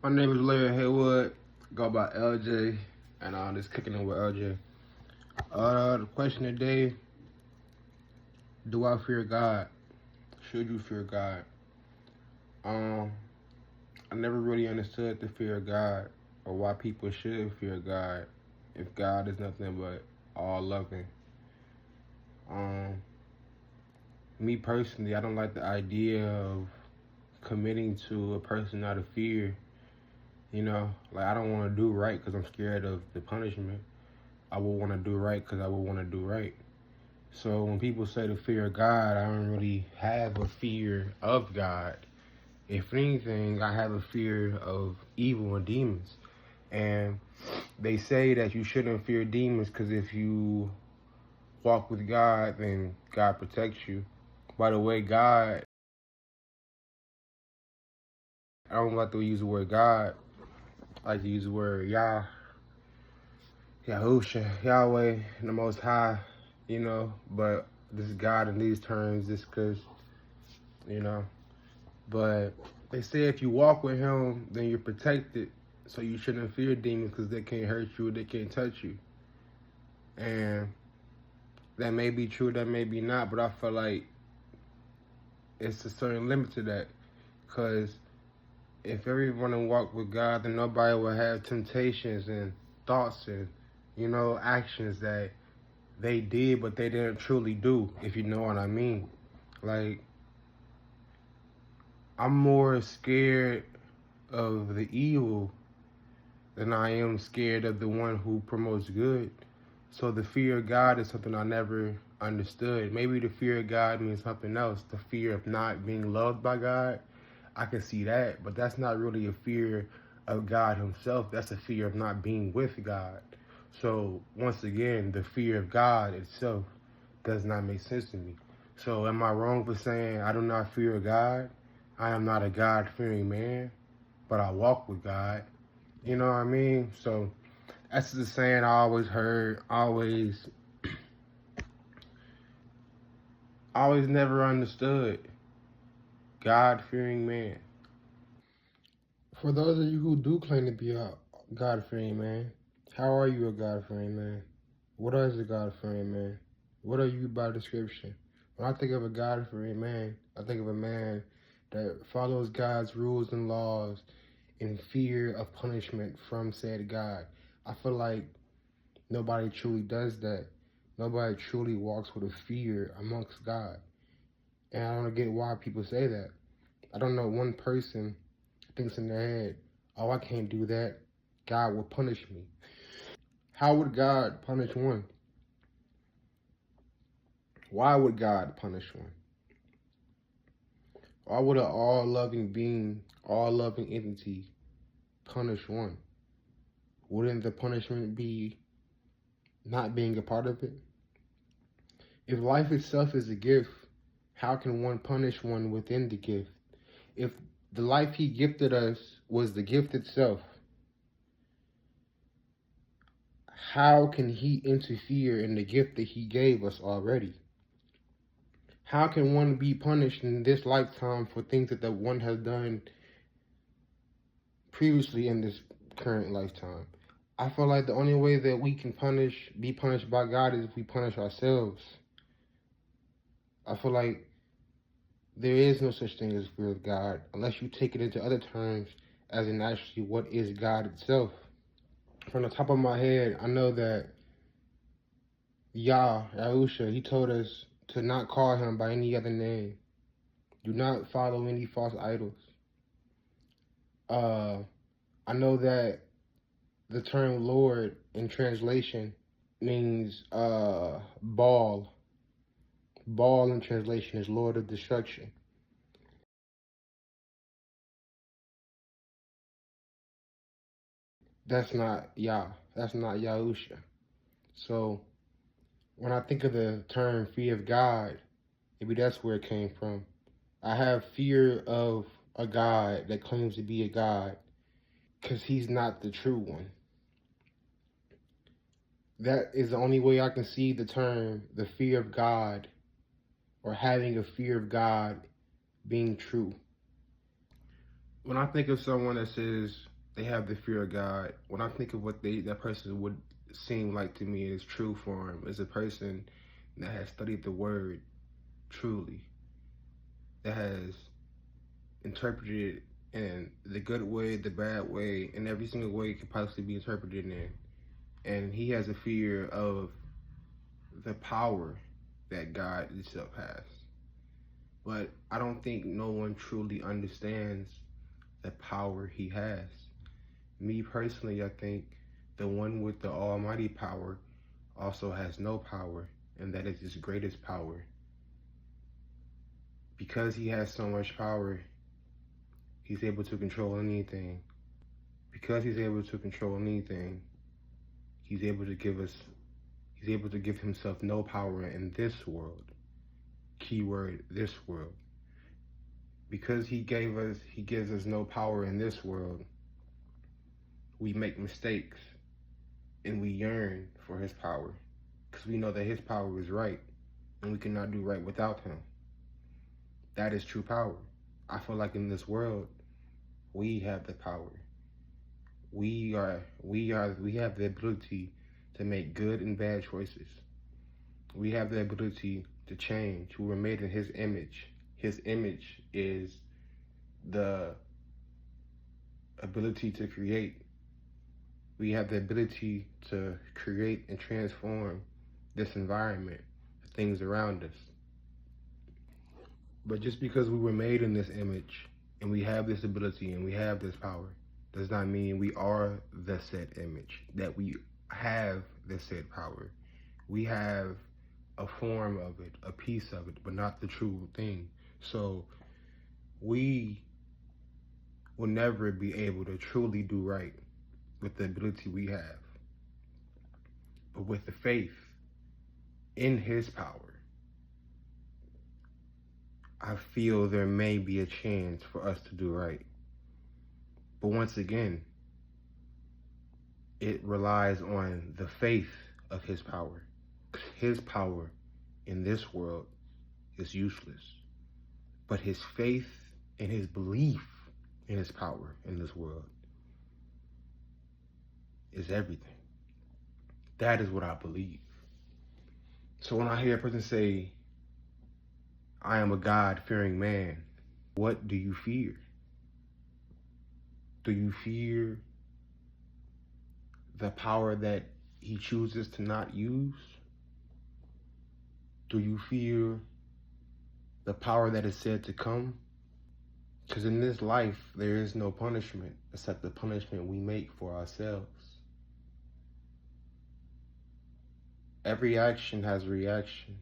My name is Larry Haywood. Go by LJ, and I'm just kicking it with LJ. The question today: do I fear God? Should you fear God? Um, I never really understood the fear of God or why people should fear God if God is nothing but all loving. Um, Me personally, I don't like the idea of committing to a person out of fear. Like I don't want to do right because I'm scared of the punishment. I will want to do right because I will want to do right. So when people say the fear of God, I don't really have a fear of God. If anything, I have a fear of evil and demons. And they say that you shouldn't fear demons because if you walk with God, then God protects you. By the way, God, I don't like to use the word God. I like to use the word Yah, Yahusha, Yahweh, the Most High, but this is God in these terms just because, you know. But they say if you walk with Him, then you're protected. So you shouldn't fear demons because they can't hurt you, they can't touch you. And that may be true, that may be not, but I feel like it's a certain limit to that. Because if everyone walked with God, then nobody will have temptations and thoughts and, actions that they did, but they didn't truly do, if you know what I mean. Like, I'm more scared of the evil than I am scared of the one who promotes good. So the fear of God is something I never understood. Maybe the fear of God means something else. The fear of not being loved by God, I can see that, but that's not really a fear of God Himself. That's a fear of not being with God. So once again, the fear of God itself does not make sense to me. So am I wrong for saying I do not fear God? I am not a God-fearing man, but I walk with God. You know what I mean? So that's the saying I always heard, always never understood. God-fearing man. For those of you who do claim to be a God-fearing man, how are you a God-fearing man? What is a God-fearing man? What are you by description? When I think of a God-fearing man, I think of a man that follows God's rules and laws in fear of punishment from said God. I feel like nobody truly does that. Nobody truly walks with a fear amongst God. And I don't get why people say that. I don't know one person thinks in their head, oh, I can't do that. God will punish me. How would God punish one? Why would God punish one? Why would an all-loving being, all-loving entity punish one? Wouldn't the punishment be not being a part of it? If life itself is a gift, how can one punish one within the gift? If the life He gifted us was the gift itself, how can He interfere in the gift that He gave us already? How can one be punished in this lifetime for things that the one has done previously in this current lifetime? I feel like the only way that we can be punished by God is if we punish ourselves. I feel like there is no such thing as fear of God unless you take it into other terms as in actually what is God itself. From the top of my head, I know that Yahusha, He told us to not call Him by any other name. Do not follow any false idols. I know that the term Lord in translation means Baal. Baal in translation is Lord of Destruction. That's not Yah. That's not Yahusha. So when I think of the term fear of God, maybe that's where it came from. I have fear of a God that claims to be a God because He's not the true one. That is the only way I can see the term, the fear of God, or having a fear of God being true. When I think of someone that says they have the fear of God. When I think of what that person would seem like to me is true for him, is a person that has studied the word truly, that has interpreted it in the good way, the bad way, and every single way it could possibly be interpreted in. And he has a fear of the power that God itself has. But I don't think no one truly understands the power he has. Me personally, I think the one with the almighty power also has no power, and that is his greatest power. Because he has so much power, he's able to control anything. Because he's able to control anything, he's able to give himself no power in this world. Keyword, this world. Because he gives us no power in this world, we make mistakes and we yearn for his power. Because we know that his power is right and we cannot do right without him. That is true power. I feel like in this world, we have the power. We have the ability to make good and bad choices. We have the ability to change. We were made in his image. His image is the ability to create. We have the ability to create and transform this environment, the things around us. But just because we were made in this image and we have this ability and we have this power does not mean we are the said image, that we have the said power. We have a form of it, a piece of it, but not the true thing. So we will never be able to truly do right with the ability we have. But with the faith in his power, I feel there may be a chance for us to do right. But once again, it relies on the faith of his power. His power in this world is useless. But his faith and his belief in his power in this world is everything. That is what I believe. So when I hear a person say, I am a God-fearing man, what do you fear? Do you fear the power that he chooses to not use? Do you fear the power that is said to come? Because in this life, there is no punishment except the punishment we make for ourselves. Every action has a reaction.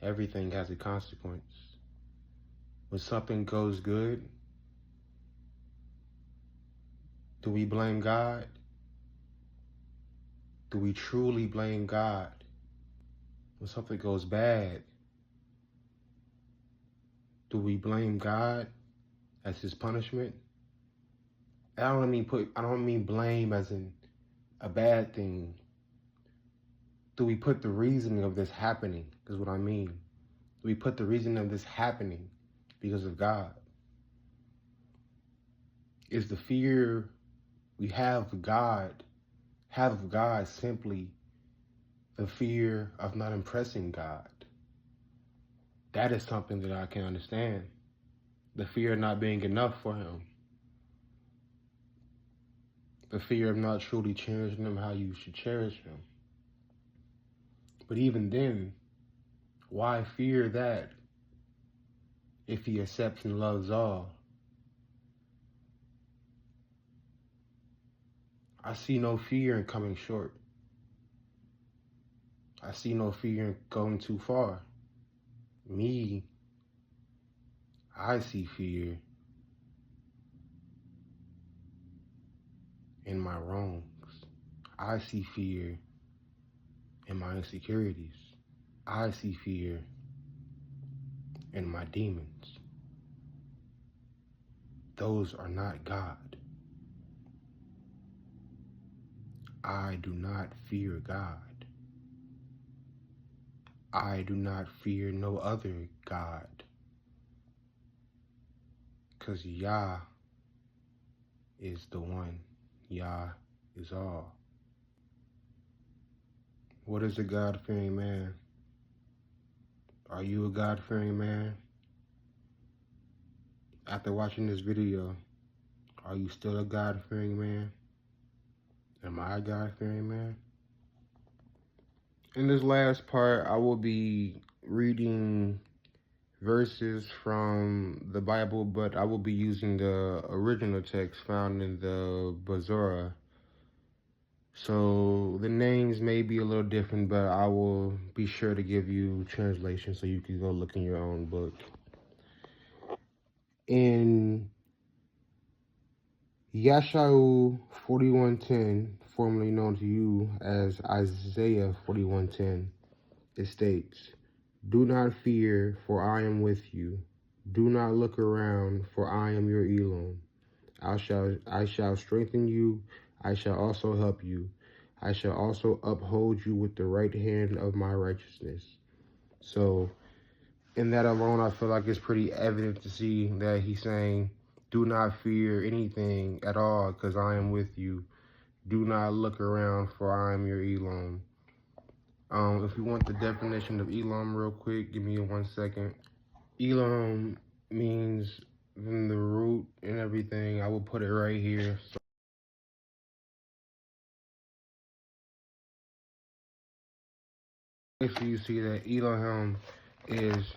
Everything has a consequence. When something goes good, do we blame God? Do we truly blame God? When something goes bad, do we blame God as his punishment? I don't mean blame as in a bad thing. Do we put the reasoning of this happening, is what I mean. Do we put the reason of this happening because of God? Is the fear we have of God simply the fear of not impressing God? That is something that I can understand. The fear of not being enough for him. The fear of not truly cherishing him how you should cherish him. But even then, why fear that if he accepts and loves all? I see no fear in coming short. I see no fear in going too far. Me, I see fear in my wrongs. I see fear in my insecurities. I see fear in my demons. Those are not God. I do not fear God. I do not fear no other God. Because Yah is the one. Yah is all. What is a God-fearing man? Are you a God-fearing man? After watching this video, are you still a God-fearing man? Am I a God-fearing man? In this last part, I will be reading verses from the Bible, but I will be using the original text found in the Bazora. So the names may be a little different, but I will be sure to give you translation so you can go look in your own book. In Yeshayahu 41:10, formerly known to you as Isaiah 41:10, it states, "Do not fear, for I am with you. Do not look around, for I am your Elohim. I shall strengthen you. I shall also help you. I shall also uphold you with the right hand of my righteousness." So, in that alone, I feel like it's pretty evident to see that he's saying, do not fear anything at all, because I am with you. Do not look around, for I am your Elohim. If you want the definition of Elohim real quick, give me 1 second. Elohim means from the root and everything. I will put it right here. So basically, you see that Elohim is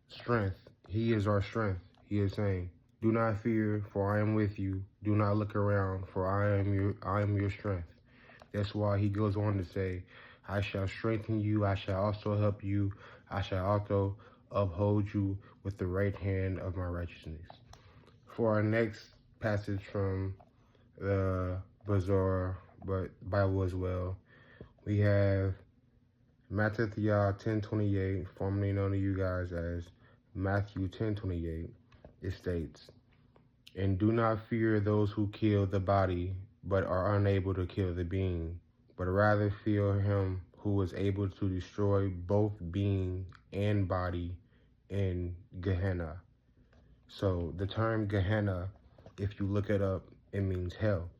strength. He is our strength. He is saying, do not fear, for I am with you. Do not look around, for I am your strength. That's why he goes on to say, I shall strengthen you. I shall also help you. I shall also uphold you with the right hand of my righteousness. For our next passage from the Bazaar, but Bible as well, we have Matthew 10:28, formerly known to you guys as Matthew 10:28. It states, "And do not fear those who kill the body, but are unable to kill the being, but rather fear him who is able to destroy both being and body in Gehenna." So the term Gehenna, if you look it up, it means hell.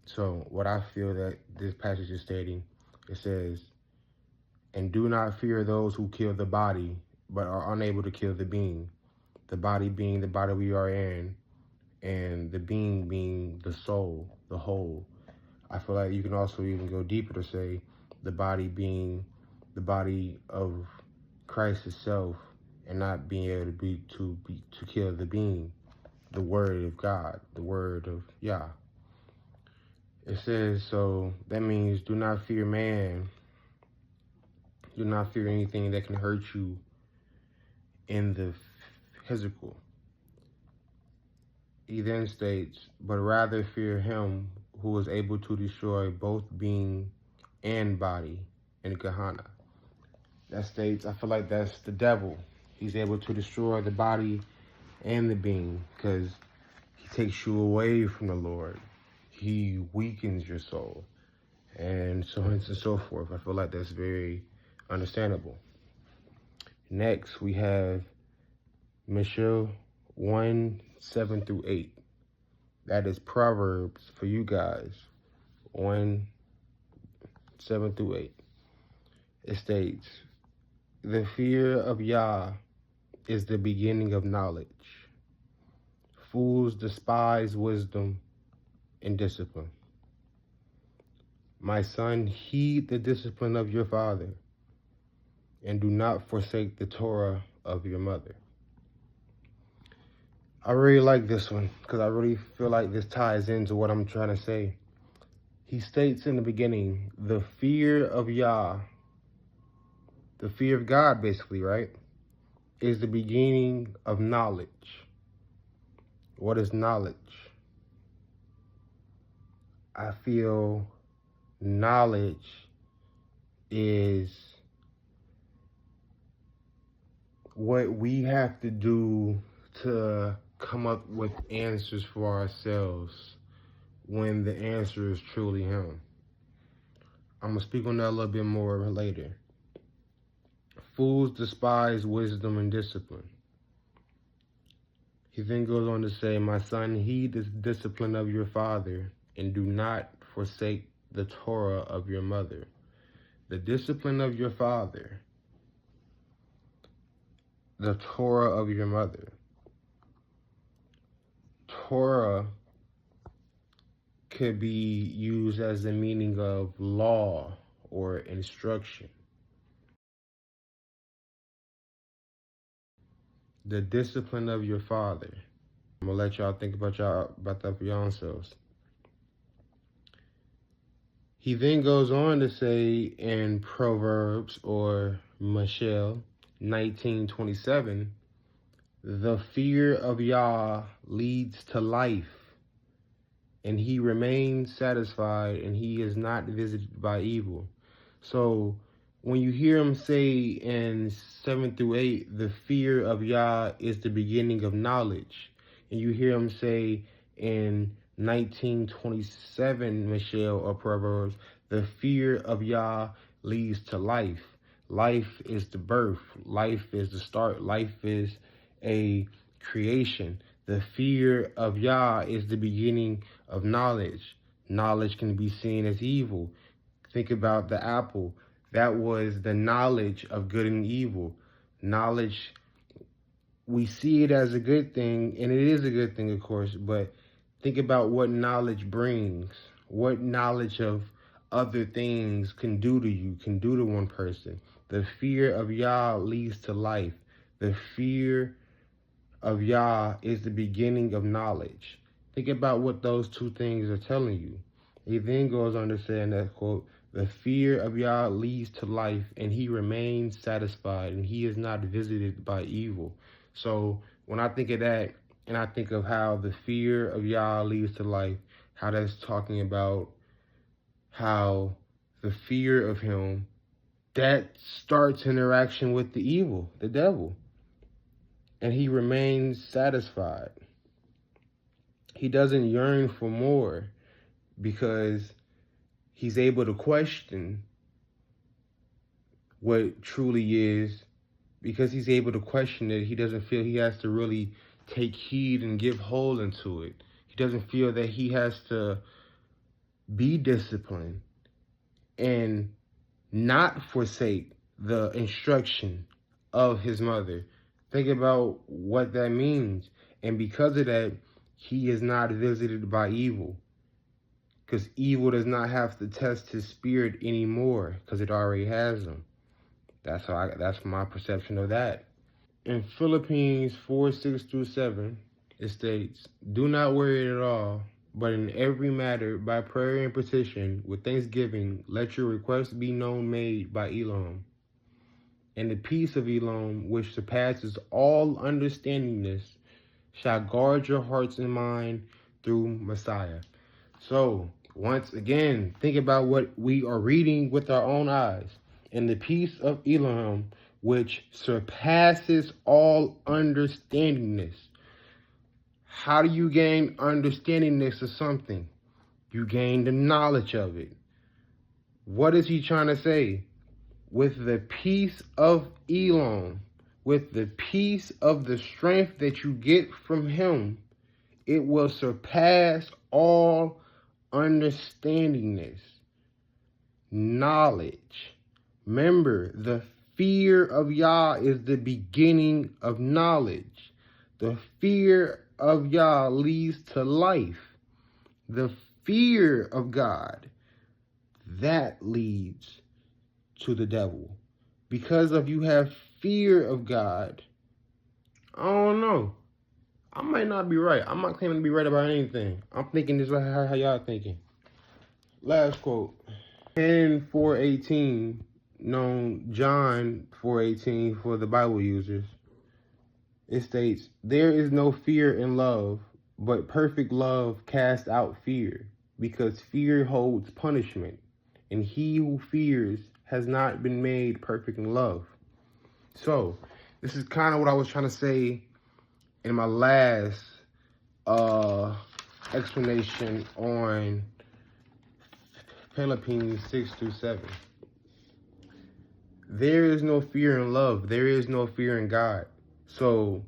So what I feel that this passage is stating, it says, "And do not fear those who kill the body, but are unable to kill the being." The body being the body we are in, and the being being the soul, the whole. I feel like you can also even go deeper to say the body being the body of Christ itself, and not being able to kill the being, the word of God, the word of Yah. It says, so that means do not fear man. Do not fear anything that can hurt you in the physical. He then states, but rather fear him who is able to destroy both being and body in Gehenna. That states, I feel like that's the devil. He's able to destroy the body and the being because he takes you away from the Lord. He weakens your soul, and so on and so forth. I feel like that's very understandable. Next, we have Mishnah 1:7-8. That is Proverbs for you guys. 1:7-8. It states, the fear of Yah is the beginning of knowledge. Fools despise wisdom and discipline. My son, heed the discipline of your father, and do not forsake the Torah of your mother. I really like this one because I really feel like this ties into what I'm trying to say. He states in the beginning, the fear of Yah, the fear of God basically, right, is the beginning of knowledge. What is knowledge? I feel knowledge is what we have to do to come up with answers for ourselves when the answer is truly him. I'm going to speak on that a little bit more later. Fools despise wisdom and discipline. He then goes on to say, my son, heed the discipline of your father, and do not forsake the Torah of your mother. The discipline of your father, the Torah of your mother. Torah could be used as the meaning of law or instruction. The discipline of your father. I'm gonna let y'all think about that for your own selves. He then goes on to say in Proverbs or Michelle 19:27, the fear of Yah leads to life, and he remains satisfied, and he is not visited by evil. So when you hear him say in 7-8, the fear of Yah is the beginning of knowledge, and you hear him say in 19:27, Michelle, or Proverbs, the fear of Yah leads to life. Life is the birth. Life is the start. Life is a creation. The fear of Yah is the beginning of knowledge. Knowledge can be seen as evil. Think about the apple. That was the knowledge of good and evil. Knowledge, we see it as a good thing, and it is a good thing, of course, but think about what knowledge brings. What knowledge of other things can do to you, can do to one person. The fear of Yah leads to life. The fear of Yah is the beginning of knowledge. Think about what those two things are telling you. He then goes on to say in that quote, the fear of Yah leads to life, and he remains satisfied, and he is not visited by evil. So when I think of that, and I think of how the fear of Yah leads to life, how that's talking about how the fear of him, that starts interaction with the evil, the devil. And he remains satisfied. He doesn't yearn for more because he's able to question what truly is. Because he's able to question it, he doesn't feel he has to really take heed and give hold into it. He doesn't feel that he has to be disciplined and not forsake the instruction of his mother. Think about what that means. And because of that, he is not visited by evil. Because evil does not have to test his spirit anymore, because it already has him. That's my perception of that. In Philippines 4:6-7, it states, do not worry at all, but in every matter, by prayer and petition, with thanksgiving, let your requests be known made by Elohim. And the peace of Elohim, which surpasses all understandingness, shall guard your hearts and mind through Messiah. So, once again, think about what we are reading with our own eyes. And the peace of Elohim, which surpasses all understandingness. How do you gain understandingness of something? You gain the knowledge of it. What is he trying to say? With the peace of Elohim, with the peace of the strength that you get from him, it will surpass all understandingness, knowledge. Remember, the fear of Yah is the beginning of knowledge. The fear of Yah leads to life. The fear of God, that leads to the devil. Because of you have fear of God, I don't know. I might not be right. I'm not claiming to be right about anything. I'm thinking this how y'all thinking. Last quote. In 4:18, known John 4:18 for the Bible users, it states, there is no fear in love, but perfect love casts out fear, because fear holds punishment, and he who fears has not been made perfect in love. So, this is kind of what I was trying to say in my last explanation on Philippines 6-7. There is no fear in love. There is no fear in God. So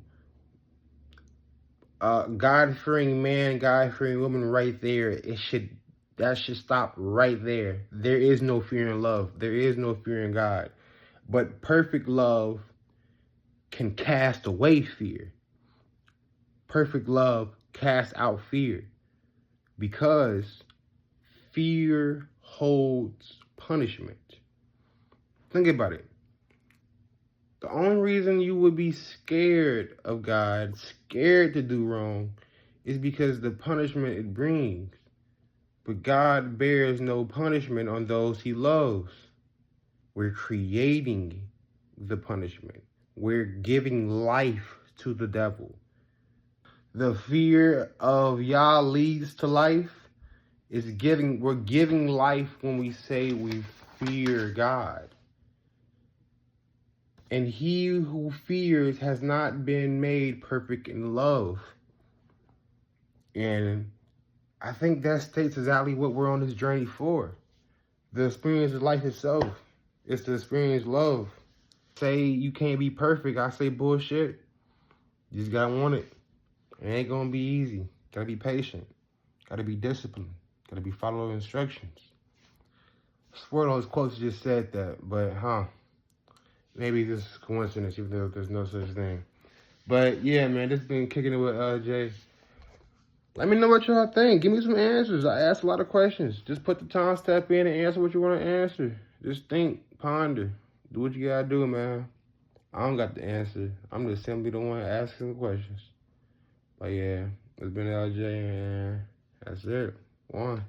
God-fearing man, God-fearing woman right there, that should stop right there. There is no fear in love. There is no fear in God. But perfect love can cast away fear. Perfect love casts out fear because fear holds punishment. Think about it. The only reason you would be scared of God, scared to do wrong, is because the punishment it brings. But God bears no punishment on those he loves. We're creating the punishment. We're giving life to the devil. The fear of Yah leads to life. We're giving life when we say we fear God. And he who fears has not been made perfect in love. And I think that states exactly what we're on this journey for. The experience of life itself. It's to experience love. Say you can't be perfect, I say bullshit. You just gotta want it. It ain't gonna be easy. Gotta be patient. Gotta be disciplined. Gotta be following instructions. I swear those quotes just said that, but maybe this is coincidence, even though there's no such thing. But yeah, man, this has been Kicking It with LJ. Let me know what y'all think. Give me some answers. I asked a lot of questions. Just put the time step in and answer what you want to answer. Just think, ponder. Do what you gotta do, man. I don't got the answer. I'm just simply the one asking the questions. But yeah, it's been LJ, and that's it. One.